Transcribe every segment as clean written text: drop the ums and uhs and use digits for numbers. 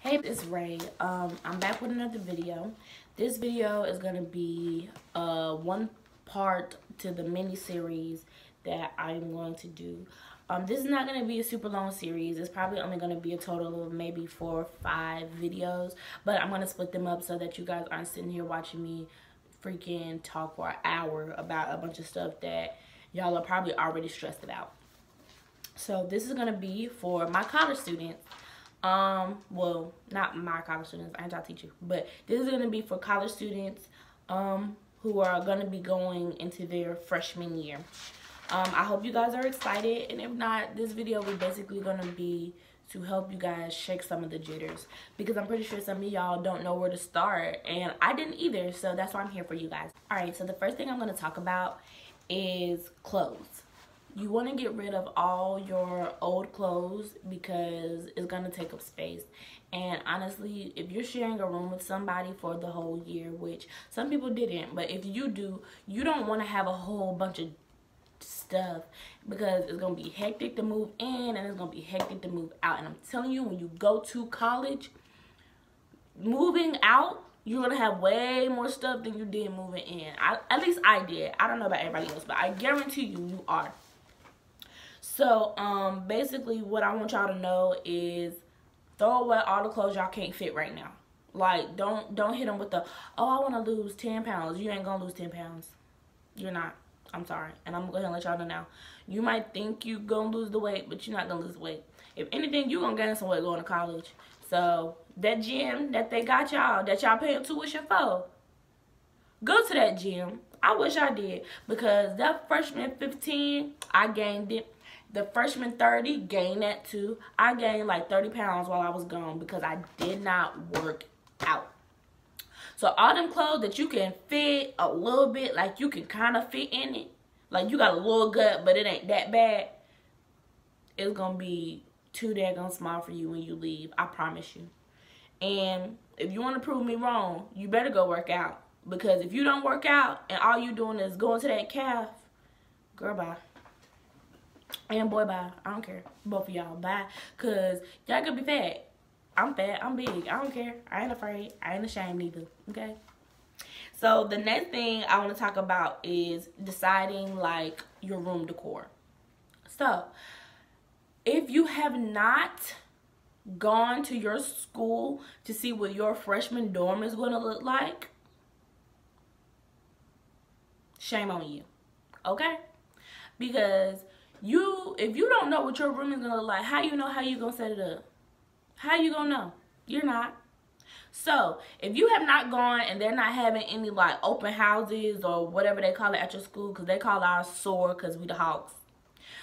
Hey, it's Ray. I'm back with another video. This video is gonna be one part to the mini series that I'm going to do. This is not gonna be a super long series. It's probably only gonna be a total of maybe 4 or 5 videos, but I'm gonna split them up so that you guys aren't sitting here watching me freaking talk for an hour about a bunch of stuff that y'all are probably already stressed about. So this is gonna be for my college students. Well, not my college students, I ain't y'all teach you, but this is gonna be for college students who are gonna be going into their freshman year. I hope you guys are excited, and if not, this video is basically gonna be to help you guys shake some of the jitters, because I'm pretty sure some of y'all don't know where to start, and I didn't either, so that's why I'm here for you guys. Alright, so the first thing I'm gonna talk about is clothes. You want to get rid of all your old clothes because it's going to take up space. And honestly, if you're sharing a room with somebody for the whole year, which some people didn't, but if you do, you don't want to have a whole bunch of stuff because it's going to be hectic to move in and it's going to be hectic to move out. And I'm telling you, when you go to college, moving out, you're going to have way more stuff than you did moving in. At least I did. I don't know about everybody else, but I guarantee you are. So, basically what I want y'all to know is throw away all the clothes y'all can't fit right now. Like, don't hit them with the, oh, I want to lose 10 pounds. You ain't gonna lose 10 pounds. You're not. I'm sorry. And I'm gonna go ahead and let y'all know now. You might think you gonna lose the weight, but you're not gonna lose weight. If anything, you gonna gain some weight going to college. So, that gym that they got y'all, that y'all paying tuition for, go to that gym. I wish I did, because that freshman 15, I gained it. The freshman 30, gained that too. I gained like 30 pounds while I was gone because I did not work out. So all them clothes that you can fit a little bit, like you can kind of fit in it, like you got a little gut but it ain't that bad, it's going to be too daggone small for you when you leave. I promise you. And if you want to prove me wrong, you better go work out. Because if you don't work out and all you doing is going to that calf, girl, bye. And boy, bye. I don't care. Both of y'all, bye. Because y'all could be fat. I'm fat. I'm big. I don't care. I ain't afraid. I ain't ashamed either. Okay? So, the next thing I want to talk about is deciding, like, your room decor. So, if you have not gone to your school to see what your freshman dorm is going to look like, shame on you. Okay? Because if you don't know what your room is gonna look like, how you know how you gonna set it up? How you gonna know? You're not. So if you have not gone and they're not having any like open houses or whatever they call it at your school, because they call ours SOAR because we the Hawks.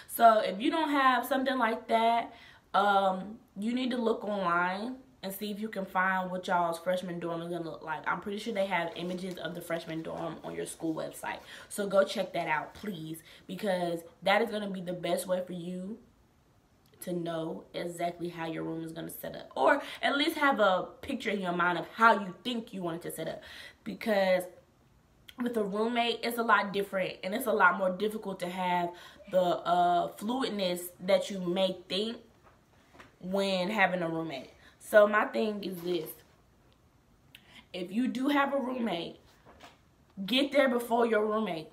So if you don't have something like that, you need to look online and see if you can find what y'all's freshman dorm is going to look like. I'm pretty sure they have images of the freshman dorm on your school website. So go check that out, please, because that is going to be the best way for you to know exactly how your room is going to set up. Or at least have a picture in your mind of how you think you want it to set up. Because with a roommate, it's a lot different, and it's a lot more difficult to have the fluidness that you may think when having a roommate. So my thing is this: if you do have a roommate, get there before your roommate.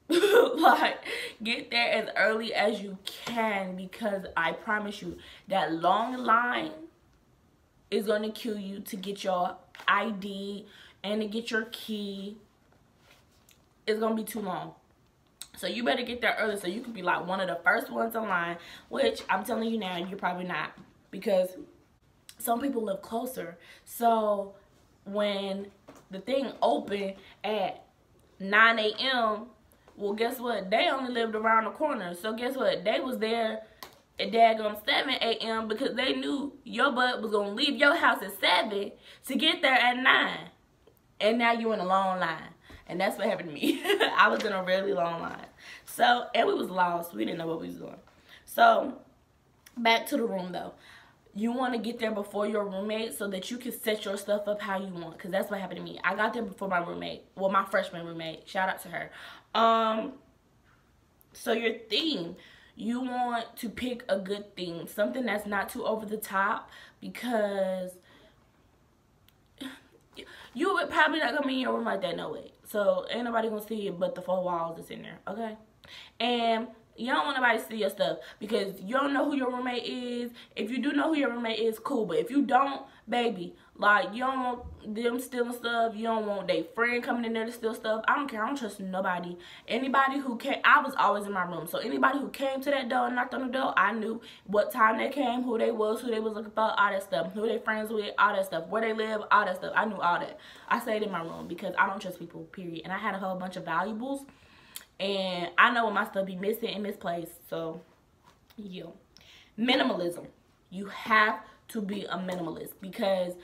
Like, get there as early as you can, because I promise you that long line is going to kill you to get your ID and to get your key. It's going to be too long. So you better get there early so you can be like one of the first ones in line, which I'm telling you now, you're probably not, because some people live closer. So when the thing opened at 9 a.m., well, guess what? They only lived around the corner. So guess what? They was there at daggone 7 a.m. because they knew your butt was going to leave your house at 7 to get there at 9. And now you in a long line. And that's what happened to me. I was in a really long line. So, and we was lost. We didn't know what we was doing. So, back to the room though. You want to get there before your roommate so that you can set your stuff up how you want. Because that's what happened to me. I got there before my roommate. Well, my freshman roommate. Shout out to her. So your theme, you want to pick a good theme. Something that's not too over the top, because you would probably not gonna be in your room like that, no way. So ain't nobody gonna see it but the 4 walls that's in there, okay? And you don't want nobody to see your stuff because you don't know who your roommate is. If you do know who your roommate is, cool. But if you don't, baby, like, you don't want them stealing stuff. You don't want their friend coming in there to steal stuff. I don't care. I don't trust nobody. Anybody who came, I was always in my room. So anybody who came to that door and knocked on the door, I knew what time they came, who they was looking for, all that stuff. Who they friends with, all that stuff. Where they live, all that stuff. I knew all that. I stayed in my room because I don't trust people, period. And I had a whole bunch of valuables. And I know when my stuff be missing and misplaced. So, yeah. Minimalism. You have to be a minimalist because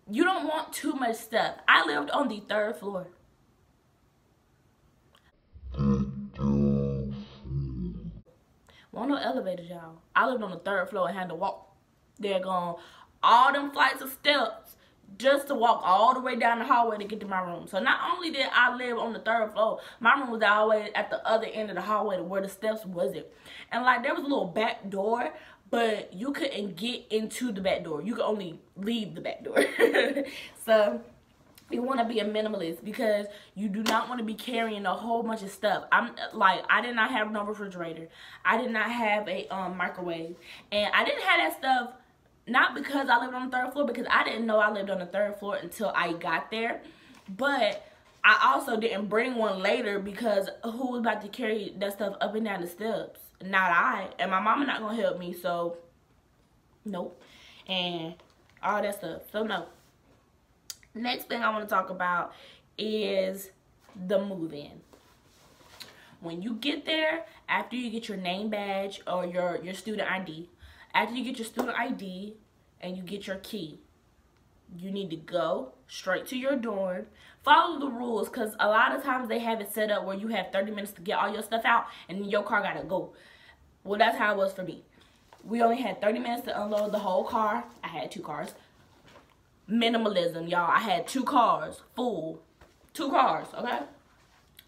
you don't want too much stuff. I lived on the 3rd floor. Wasn't no elevators, y'all. I lived on the 3rd floor and had to walk. They're gone all them flights of steps just to walk all the way down the hallway to get to my room. So not only did I live on the 3rd floor, my room was always at the other end of the hallway to where the steps wasn't. And like there was a little back door, but you couldn't get into the back door. You could only leave the back door. So you want to be a minimalist because you do not want to be carrying a whole bunch of stuff. I did not have no refrigerator. I did not have a microwave. And I didn't have that stuff not because I lived on the 3rd floor, because I didn't know I lived on the 3rd floor until I got there. But I also didn't bring one later because who was about to carry that stuff up and down the steps? Not I. And my mama not going to help me, so nope. And all that stuff. So no. Next thing I want to talk about is the move-in. When you get there, after you get your name badge or your student ID, after you get your student ID and you get your key, you need to go straight to your dorm. Follow the rules because a lot of times they have it set up where you have 30 minutes to get all your stuff out and then your car got to go. Well, that's how it was for me. We only had 30 minutes to unload the whole car. I had 2 cars. Minimalism, y'all. I had 2 cars full. 2 cars, okay?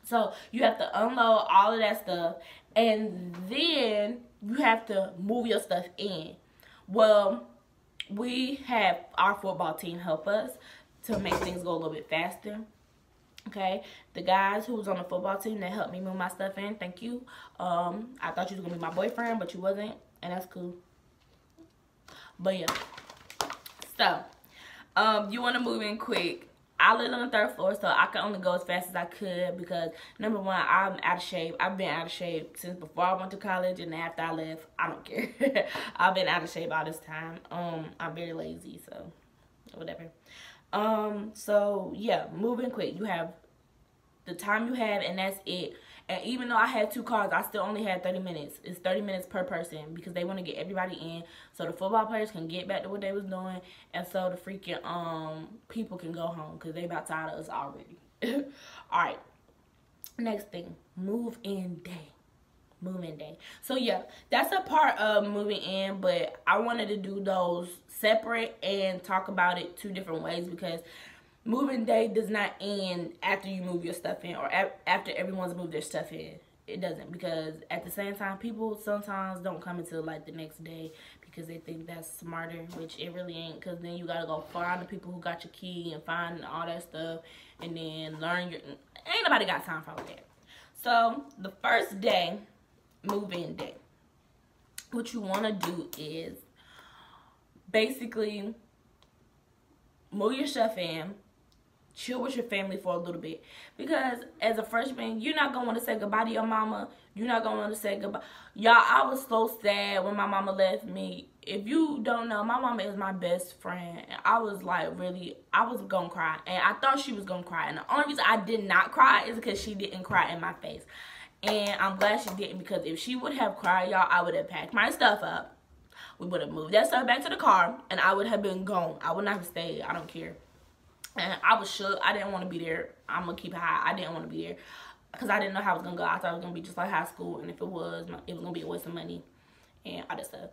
So you have to unload all of that stuff and then you have to move your stuff in. Well, we have our football team help us to make things go a little bit faster. Okay, the guys who was on the football team that helped me move my stuff in, thank you. I thought you was gonna be my boyfriend, but you wasn't, and that's cool. But yeah, so you want to move in quick. I live on the 3rd floor, so I could only go as fast as I could because, number one, I'm out of shape. I've been out of shape since before I went to college and after I left. I don't care. I've been out of shape all this time. I'm very lazy, so whatever. So, yeah, moving quick. You have the time you have, and that's it. And even though I had 2 cars, I still only had 30 minutes. It's 30 minutes per person because they want to get everybody in so the football players can get back to what they was doing and so the freaking people can go home because they about tired of us already. Alright. Next thing. Move-in day. Move-in day. So, yeah, that's a part of moving in, but I wanted to do those separate and talk about it 2 different ways because moving day does not end after you move your stuff in or after everyone's moved their stuff in. It doesn't, because at the same time, people sometimes don't come until like the next day because they think that's smarter, which it really ain't, because then you gotta go find the people who got your key and find all that stuff and then learn your... Ain't nobody got time for all that. So the first day, move-in day, what you want to do is basically move your stuff in, chill with your family for a little bit, because as a freshman, you're not gonna want to say goodbye to your mama. You're not gonna want to say goodbye. Y'all, I was so sad when my mama left me. If you don't know, my mama is my best friend, and I was like, really, I was gonna cry, and I thought she was gonna cry, and the only reason I did not cry is because she didn't cry in my face. And I'm glad she didn't, because if she would have cried, y'all, I would have packed my stuff up. We would have moved that stuff back to the car, and I would have been gone. I would not have stayed. I don't care. And I was shook. I didn't want to be there. I'm going to keep it high. I didn't want to be there because I didn't know how it was going to go. I thought it was going to be just like high school, and if it was going to be a waste of money and all that stuff.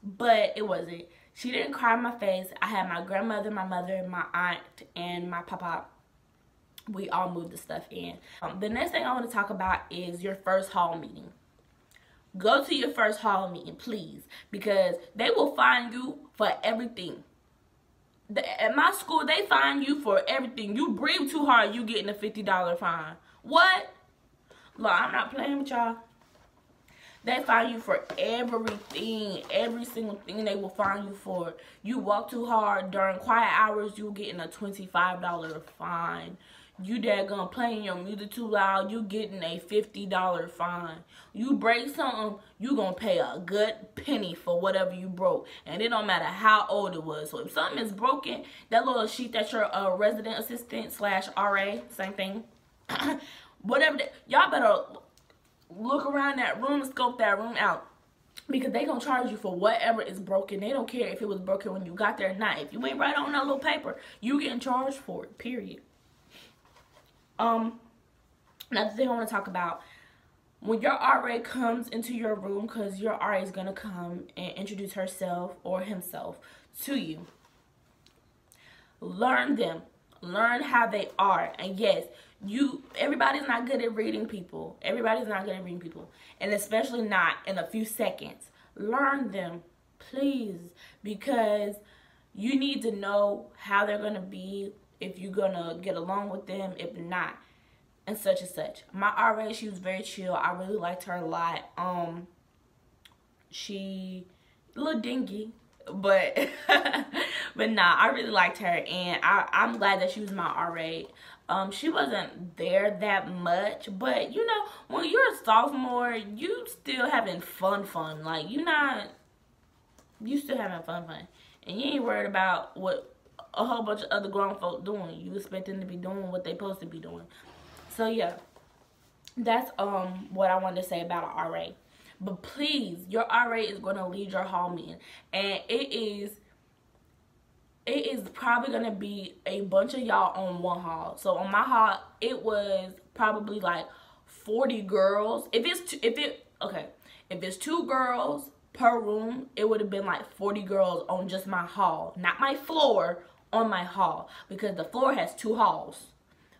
But it wasn't. She didn't cry in my face. I had my grandmother, my mother, my aunt, and my papa. We all moved the stuff in. The next thing I want to talk about is your first hall meeting. Go to your first hall meeting, please, because they will find you for everything. At my school, they fine you for everything. You breathe too hard, you getting a $50 fine. What? Look, I'm not playing with y'all. They fine you for everything. Every single thing they will fine you for. You walk too hard during quiet hours, you getting a $25 fine. You daggone playing your music too loud, you getting a $50 fine. You break something, you gonna pay a good penny for whatever you broke. And it don't matter how old it was. So if something is broken, that little sheet that your resident assistant / RA, same thing, whatever, y'all better look around that room and scope that room out. Because they gonna charge you for whatever is broken. They don't care if it was broken when you got there or not. If you ain't right on that little paper, you getting charged for it, period. Another thing I want to talk about, when your RA comes into your room, because your RA is going to come and introduce herself or himself to you, learn them. Learn how they are. And yes, everybody's not good at reading people. Everybody's not good at reading people. And especially not in a few seconds. Learn them, please, because you need to know how they're going to be, if you're going to get along with them, if not, and such and such. My RA, she was very chill. I really liked her a lot. She a little dingy, but but nah, I really liked her, and I'm glad that she was my RA. She wasn't there that much, but you know, when you're a sophomore, you still having fun. Like, you still having fun. And you ain't worried about what a whole bunch of other grown folk doing. You expect them to be doing what they supposed to be doing. So yeah, that's what I wanted to say about an RA. But please, your RA is going to lead your hall meeting, and it is probably going to be a bunch of y'all on one hall. So on my hall, it was probably like 40 girls. If it's 2 girls per room, it would have been like 40 girls on just my hall, not my floor, on my hall, because the floor has 2 halls.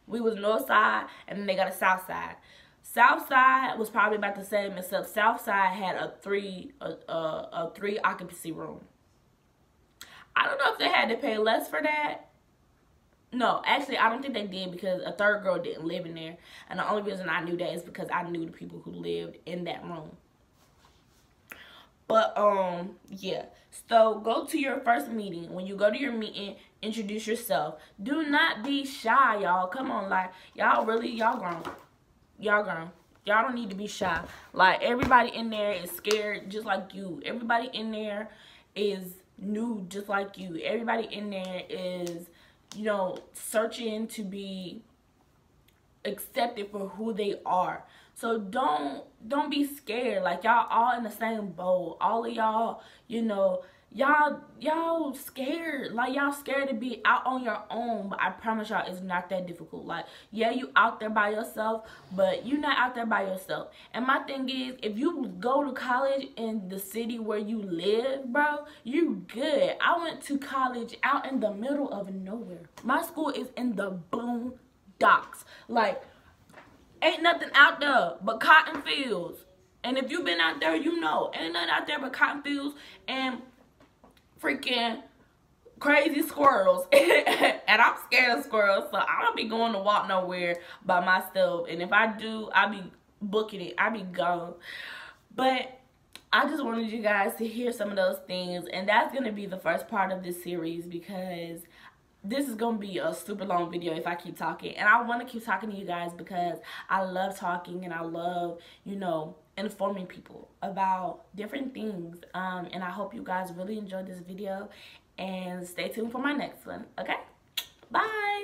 We was north side, and then they got a south side. South side was probably about the same, except south side had a 3 occupancy room. I don't know if they had to pay less for that. No, actually, I don't think they did, because a 3rd girl didn't live in there. And the only reason I knew that is because I knew the people who lived in that room. But, yeah. So, go to your first meeting. When you go to your meeting, introduce yourself. Do not be shy, y'all. Come on, like, y'all grown. Y'all grown. Y'all don't need to be shy. Like, everybody in there is scared just like you. Everybody in there is new just like you. Everybody in there is, you know, searching to be accepted for who they are. So don't be scared. Like, y'all all in the same boat. All of y'all, you know, y'all scared. Like, y'all scared to be out on your own. But I promise y'all, it's not that difficult. Like, yeah, you out there by yourself, but you're not out there by yourself. And my thing is, if you go to college in the city where you live, bro, you good. I went to college out in the middle of nowhere. My school is in the boondocks. Like, ain't nothing out there but cotton fields. And if you've been out there, you know, ain't nothing out there but cotton fields and freaking crazy squirrels. And I'm scared of squirrels, so I don't be going to walk nowhere by myself. And if I do, I be booking it. I be gone. But I just wanted you guys to hear some of those things. And that's going to be the first part of this series, because this is going to be a super long video if I keep talking. And I want to keep talking to you guys because I love talking, and I love, you know, informing people about different things. And I hope you guys really enjoyed this video, and stay tuned for my next one. Okay? Bye!